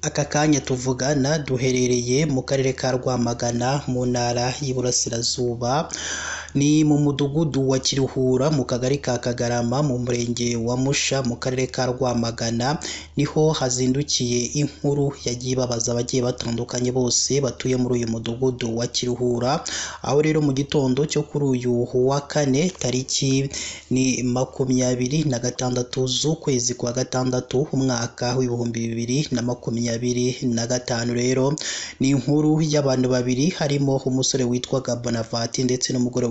Aka kanya tuvugana duherereye mu karere ka Rwamagana mu ntara y'Iburasirazuba, ni mu mudugudu wa Kiruhura mu kagari ka Kagarama mu murenge wa Musha mu karere ka Rwamagana, niho hazindukiye inkuru yagiye ibabaza abagiye batandukanye bose batuye muri uyu mudugudu wa Kiruhura, aho rero mu gitondo cyo kuri uyu wa kane tariki ni 26 z'ukwezi kwa gatandatu umwaka w'ibihumbi 2025, rero ni inkuru y'abantu babiri harimo umusore witwaga Bonavati ndetse n'umugore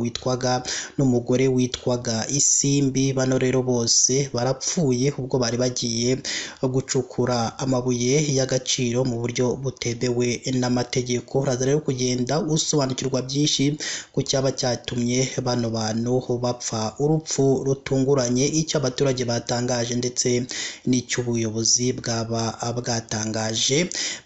witwaga Isimbi. Bano rero bose barapfuye ubwo bari bagiye gucukura amabuye y'agaciro mu buryo butemewe n'amategeko. Uraza rero kugenda usobanukirwa byinshi ku cyaba cyatumye bano bantu bapfa urupfu rutunguranye, icyo abaturage batangaje ndetse n'icy'ubuyobozi bwaba bwatangaje.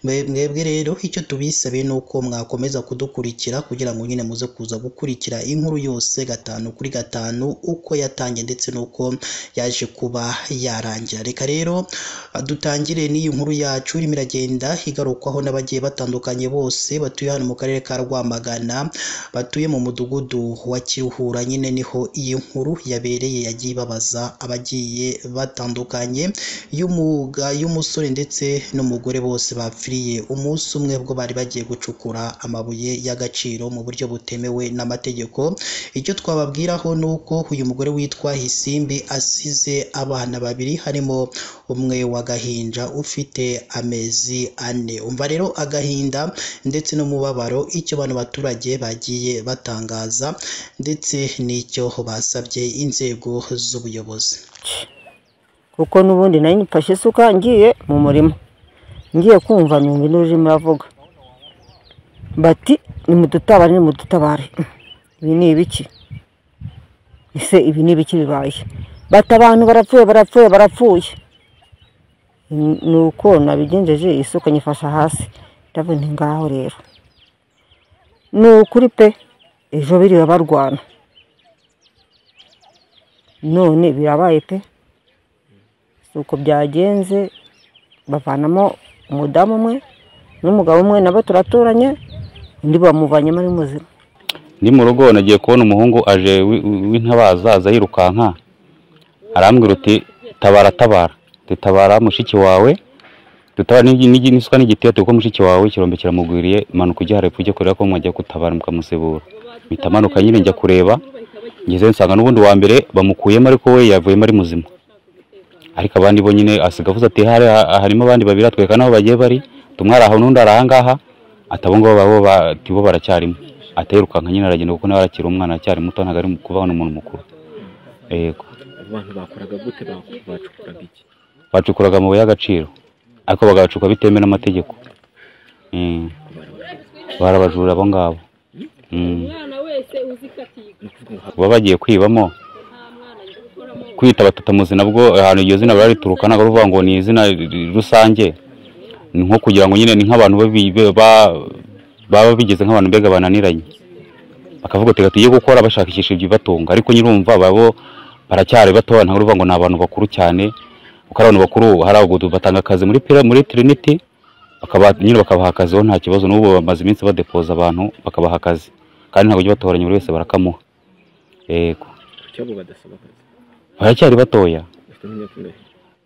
Mwebwe rero icyo tubisabe ni uko mwakomeza kudukurikira kugira ngo nyine muze kuza gukurikira inkuru yose 5 kuri 5 uko yatangiye ndetse n'uko yaje kuba yarangira. Reka rero dutangire n'iyi nkuru yacu irimo iragenda igarukwaho n'abagiye batandukanye bose batuye hano mu karere ka Rwamagana, batuye mu mudugudu wa Kiruhura. Nyine niho iyi nkuru yabereye yagiye ibabaza abagiye batandukanye, y'umusore ndetse n'umugore bose bapfiriye umunsi umwe ubwo bari bagiye gucukura amabuye y'agaciro mu buryo butemewe n'amategeko. Icyo twababwiraho ni uko uyu mugore witwa Isimbi asize abana babiri, harimo umwe w'agahinja ufite amezi 4. Umva rero agahinda ndetse n'umubabaro icyo bano baturage bagiye batangaza ndetse n'icyo basabye inzego z'ubuyobozi. Kuko n'ubundi nari mfashe isuka ngiye mu murima, ngiye kumva numva n'ururimi ravuga bati nimudutabare. Ibi ni ibiki? Ese ibi ni ibiki bibaye? Bati abantu barapfuye. Nuko nabigenjeje isuka nyifasha hasi, ndabona ngaho rero nukuri pe ejo biri barwana, none birabaye pe. Uko byagenze bavanamo umudamu umwe n'umugabo umwe, nabo turaturanye, undi bamuvanye muri muzima. Ni mu rugo nagiye kubona umuhungu aje w'intabaza aza yirukanka, arambwira uti tabara mushiki wawe, tutabara n'isuka n'igitiyo kuko mushiki wawe ikirombe kiramugwiriye, manuka ujya harepfo ujye kureba ko mwajya gutabara mukamusebura. Mitamanuka nyine njya kureba, ngeze nsanga n'ubundi wa mbere bamukuyemo ariko we yavuyemo ari muzima, ariko abandi bo nyine asiga avuze ati harimo abandi babiri atweka naho bagiye bari, tumwara aho n'undi arangaha atabongo babo baracyarimo. Aterukanka nyine aragenda kuko nawe arakira umwana acyari muto, ntago ari kubaho n'umuntu mukuru. Yego. Abantu bakoraga gute? Bacukuraga iki? Bacukuraga amabuye y'agaciro ariko bagacuka bitemewe n'amategeko. Barabajura abo ngabo. Umwana wese uzikatiye baba bagiye kwibamo kwita batatamuzi, nabwo ahantu iyo zina barituruka ntago ruvuga ngo ni izina rusange, nko kugira ngo nyine ni nk'abantu baba bigeze nk'abantu mbega bananiranye, bakavuga ati tugiye gukora bashakishisha ibyo batunga, ariko nyirumva babo baracyari bato, ntago ruvuga ngo ni abantu bakuru cyane. Uko abantu bakuru hari abagudu batanga akazi muri Trinity, bakabaha akazi ho nta kibazo, n'ubu bamaze iminsi badepoza abantu bakabaha akazi kandi ntago ujya batoranya buri wese barakamuha. Yego. Cyabo badasaba akazi. Baracyari batoya.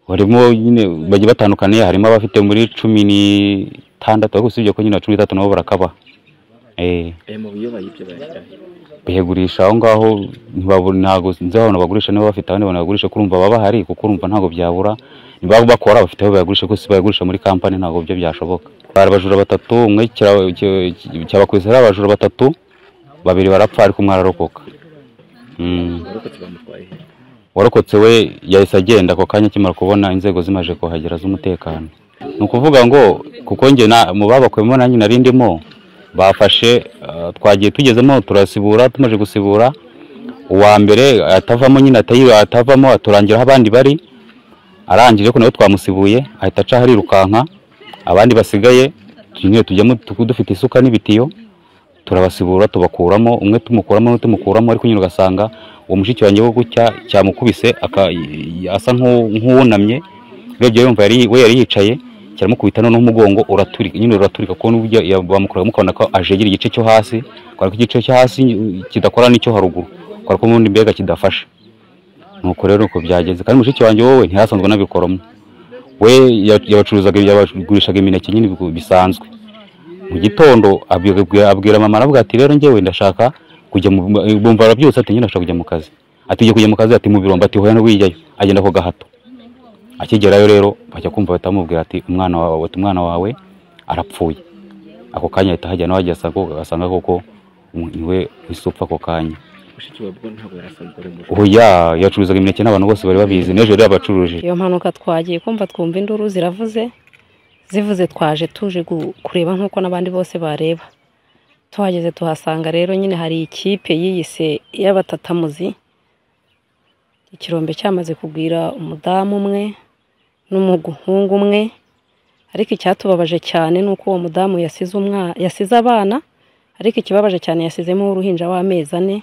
Harimo nyine bagiye batandukanye, harimo abafite muri 16 ariko usibye ko nyine 13 nabo barakabaha. Mabuye bayibye bayashyira bahegurisha aho ngaho, ntago nzi aho bagurisha, niba bafite abandi banagurisha kurumva baba hari, kuko urumva ntago byabura, niba bakora bafite aho bagurisha, ko si bagurisha muri company ntago byo byashoboka. Barabajura 3, umwe cyabakwiza abajura 3, babiri barapfa ariko umwe ararokoka. Warokotse we yahise agenda ako kanya kimara kubona inzego zimaje kuhagera z'umutekano. Nukuvuga ngo kuko nge mu babakwemo nanjye narindimo, bafashe twagiye tugezemo turasibura, tumaje gusibura uwa mbere atavamo nyine atavamo aturangira aho abandi bari, arangije ko nawe twamusibuye ahita aca harirukanka, abandi basigaye nyine tujyamo dufite isuka n'ibitiyo turabasibura tubakuramo, umwe tumukuramo n'utumukuramo, ariko nyine ugasanga uwo mushiki wanjye wo gutya cyamukubise asa nk'uwunamye, urebye yumva we yari yicaye kiramukubita noneho umugongo uraturika nyine uraturika kuko n'ubwo bamukuraga mukabona ko ajegera igice cyo hasi kwa ko igice cyo hasi kidakora n'icyo haruguru kwa ko mundi mbega kidafasha nuko rero uko byagenze kandi mushiki wanjye wowe ntihasanzwe nabikoramo we yabacuruzaga yabagurishaga imineke nyine bisanzwe mu gitondo abwira mama aravuga ati rero njyewe ndashaka kujya bumva arabyose ati nyine ndashaka kujya mu kazi ati kujya mu kazi ati mu biromba ati hoya no wijayo agenda ko gahato akigerayo rero bajya kumva batamubwira ati umwana wawe arapfuye ako kanya ahita hajya nawe agasanga koko niwe wisupfa ako kanya mushiki wawe ntabwo yarasanzwe ari umushiki oya yacuruzaga imineke n'abantu bose bari babizi n'ejo rero abacuruje iyo mpanuka twagiye kumva twumva induru zivuze twaje tuje kureba nk'uko n'abandi bose bareba tuhageze tuhasanga rero nyine hari ikipe yiyise y'abatatamuzi ikirombe cyamaze kugwira umudamu umwe n'umuhungu umwe ariko icyatubabaje cyane nuko uwo mudamu yasize abana ariko ikibabaje cyane yasizemo uruhinja w'amezi 4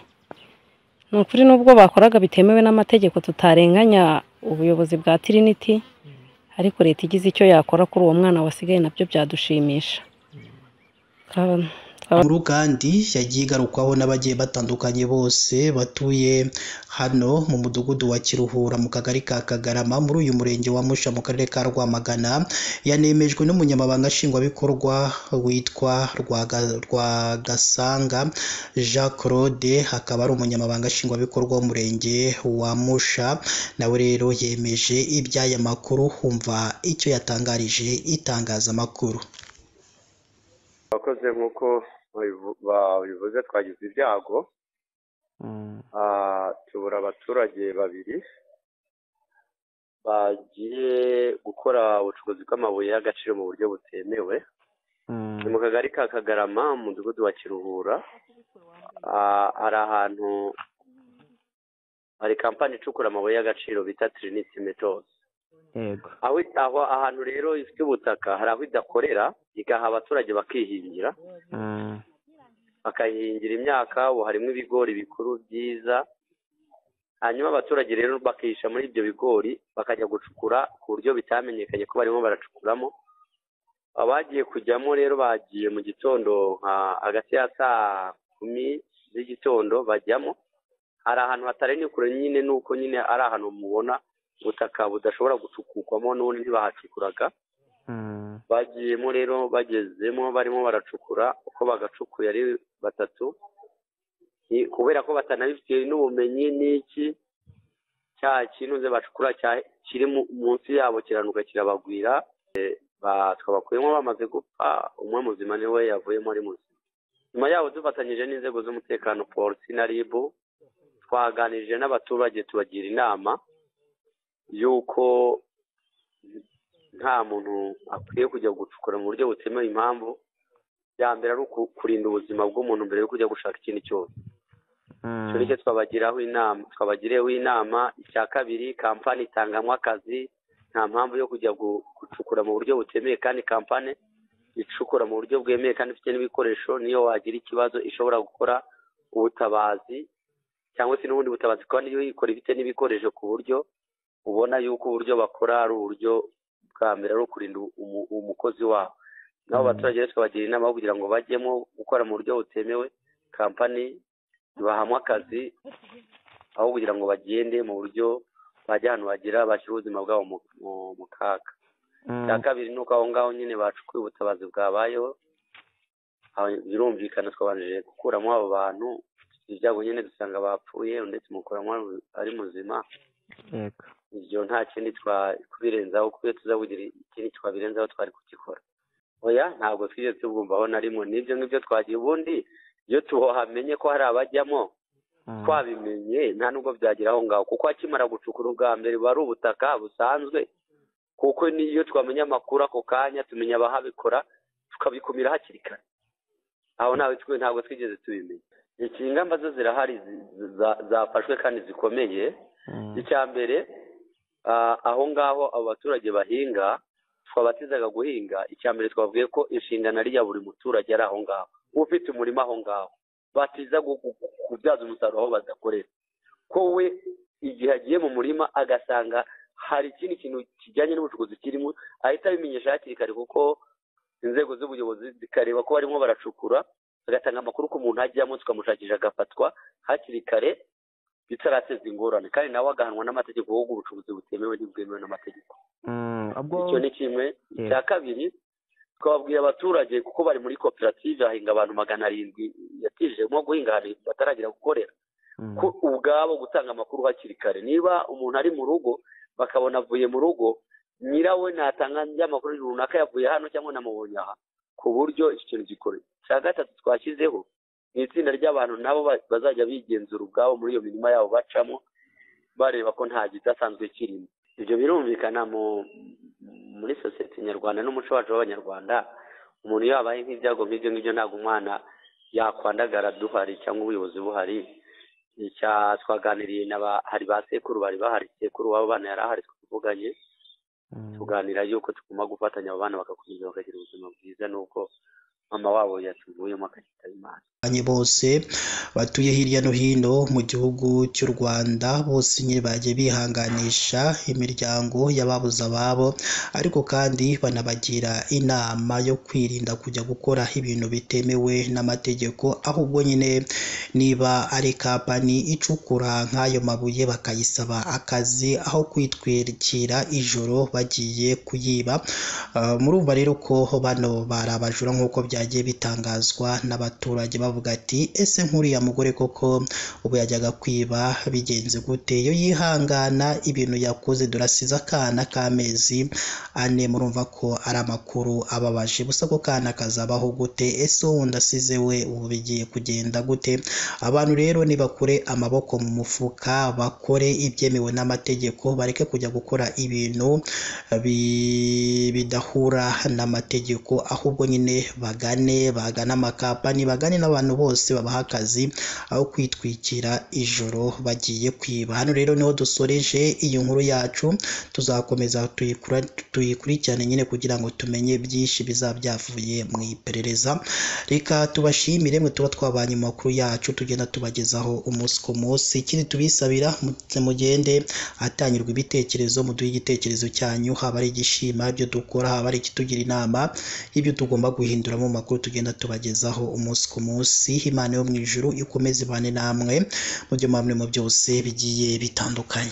nukuri nubwo bakoraga bitemewe n'amategeko tutarenganya ubuyobozi bwa Trinity ariko leta igize icyo yakora kuri uwo mwana wasigaye nabyo byadushimisha Inkuru kandi yagiye igarukwaho n'abagiye batandukanye bose batuye hano mu mudugudu wa Kiruhura mu kagari ka Kagarama muri uyu murenge wa Musha mu karere ka Rwamagana yanemejwe n'umunyamabanga nshingwabikorwa witwa Rwagasanga Jean Claude hakaba ari umunyamabanga nshingwabikorwa w'umurenge wa Musha nawe rero yemeje iby'aya makuru humva icyo yatangarije itangazamakuru. Abakoze nk'uko babivuze twagize ibyago tubura abaturage babiri bagiye gukora ubucukuzi bw'amabuye y'agaciro mu buryo butemewe ni mu kagari ka Kagarama mu mudugudu wa Kiruhura hari ahantu hari kampani icukura amabuye y'agaciro bita Trinity Metals aho ahantu rero ifite ubutaka hari aho idakorera igaha abaturage bakihingira bakahingira imyaka ubu harimo ibigori bikuru byiza hanyuma abaturage rero bakihisha muri ibyo bigori bakajya gucukura ku buryo bitamenyekanye ko barimo baracukuramo abagiye kujyamo rero bagiye mu gitondo hagati ya saa 10 z'igitondo bajyamo hari ahantu hatari kure nyine nuko nyine ari ahantu mubona ubutaka budashobora gucukurwamo n'ubundi ntibahacukuraga bagiyemo rero bagezemo barimo baracukura uko bagacukuye ari batatu kubera ko batanabifitiye n'ubumenyi n'iki cya kintu ze bacukura kiri munsi yabo kiranuka kirabagwira twabakuyemo bamaze gupfa umwe muzima niwe yavuyemo ari muzima nyuma yabo dufatanyije n'inzego z'umutekano polisi na RIB twaganirije n'abaturage tubagira inama yuko nta muntu akwiye kujya gucukura mu buryo butemewe impamvu ya mbere ari kurinda ubuzima bw'umuntu mbere yo kujya gushaka ikintu cyose icyo nicyo twabagiriyeho inama icya kabiri kampani itangamo akazi nta mpamvu yo kujya gucukura mu buryo butemewe kandi kampani icukura mu buryo bwemewe kandi ifite n'ibikoresho niyo wagira ikibazo ishobora gukora ubutabazi cyangwa se n'ubundi butabazi kandi iyo ikora ifite n'ibikoresho ku buryo ubona yuko uburyo bakora ari uburyo bwa mbere ari ukurinda umukozi wabo nabo abaturage twabagira inama yo kugira ngo bajyemo gukora mu buryo butemewe kampani ibahamwe akazi aho kugira ngo bagende mu buryo bajya ahantu bagira bashyira ubuzima bwabo mu kaga cya kabiri ni uko aho ngaho nyine bacukuye ubutabazi bwabayeho birumvikana twabanjije gukuramo abo bantu ibyago nyine dusanga bapfuye ndetse mukuramo ari muzima ibyo nta kindi twakubirenzaho kuko tuzabugira ikindi twabirenzaho twari kugikora oya ntabwo twigeze tubwumvaho na rimwe n'ibyo ngibyo twagiye ubundi iyo tuhamenye ko hari abajyamo twabimenye nta nubwo byagira aho ngaho kuko akimara gucukura ubwa mbere buba ari ubutaka busanzwe kuko niyo twamenya amakuru ako kanya tumenya abahabikora tukabikumira hakiri kare aho ntabwo twigeze tubimenya iki ingamba zo zirahari zafashwe kandi zikomeye icya mbere aho ngaho abo baturage bahinga twabatizaga guhinga icya mbere twavuye ko inshingano ari iya buri muturage ari aho ngaho ufite umurima aho ngaho batiza kubyaza umusaruro aho badakorera ko we igihe agiye mu murima agasanga hari ikindi kintu kijyanye n'ubucukuzi kirimo ahita abimenyesha hakiri kare, kuko inzego z'ubuyobozi zikareba ko barimo baracukura, bagatanga amakuru ko umuntu ajyamo tukamushakisha agafatwa hakiri kare bitarateza ingorane, kandi nawe agahanwa n'amategeko kuko ubucukuzi butemewe ntibwemewe n'amategeko. Icyo ni kimwe. Icya kabiri, twababwira abaturage kuko bari muri koperative hahinga abantu 700 yatijemo guhinga ahantu bataragira gukorera, ko ubwabo gutanga amakuru hakiri kare. Niba umuntu ari mu rugo bakabona avuye mu rugo, nyirawe natanga amakuru runaka yavuye hano cyangwa namubonye aha, ku buryo iki kintu gikore. Cya gatatu twashyizeho ni itsinda ry'abantu nabo bazajya bigenzura ubwabo muri iyo mirima yabo bacamo, bareba ko nta gidasanzwe kirimo. Ibyo birumvikana muri sosiyete nyarwanda n'umuco wacu w'abanyarwanda. Umuntu yabaye nk'ibyago nk'ibyo ngibyo ntabwo umwana yakwandagara duhari cyangwa ubuyobozi buhari. Twaganiriye hari ba sekuru bari bahari, sekuru w'abo bana yari ahari, twavuganye tuganira yuko tugomba gufatanya abo bana bagakomeza bakagira ubuzima bwiza, nuko mama wabo yatuvuyemo akitaba Imana. Bose batuye hirya no hino mu gihugu cy'u Rwanda bose nyine bagiye bihanganisha imiryango y'ababuze ababo, ariko kandi banabagira inama yo kwirinda kujya gukora ibintu bitemewe n'amategeko, ahubwo nyine niba ari kampani icukura nk'ayo mabuye bakayisaba akazi aho kwitwikira ijoro bagiye kuyiba. Murumva rero ko bano bari abajura nk'uko byagiye bitangazwa n'abaturage bavuga ati ese nk'uriya mugore koko ubu yajyaga kwiba bigenze gute? Iyo yihangana ibintu yakoze durasize akana k'amezi 4, murumva ko ari amakuru ababaje. Gusa ko kana kazabaho gute? Ese wundi asize we ubu bigiye kugenda gute? Abantu rero nibakure amaboko mu mufuka, bakore ibyemewe n'amategeko, bareke kujya gukora ibintu bidahura n'amategeko, ahubwo nyine bagana amakampani, bagane n'abantu bose babaha akazi aho kwitwikira ijoro bagiye kwiba. Hano rero niho dusoreje iyi nkuru yacu, tuzakomeza tuyikurikirane nyine kugira ngo tumenye byinshi bizaba byavuye mu iperereza. Reka tubashimire mwe tuba twabanye mu makuru yacu tugenda tubagezaho umunsi ku munsi. Ikindi tubisabira mugende atangirwa ibitekerezo, muduhe igitekerezo cyanyu, haba ari igishima ibyo dukora, haba ari ikitugira inama y'ibyo tugomba guhindura mu makuru tugenda tubagezaho umunsi ku munsi. Imana yo mu ijuru ikomeze ibane namwe mu byo mwamwe mu byose bigiye bitandukanye.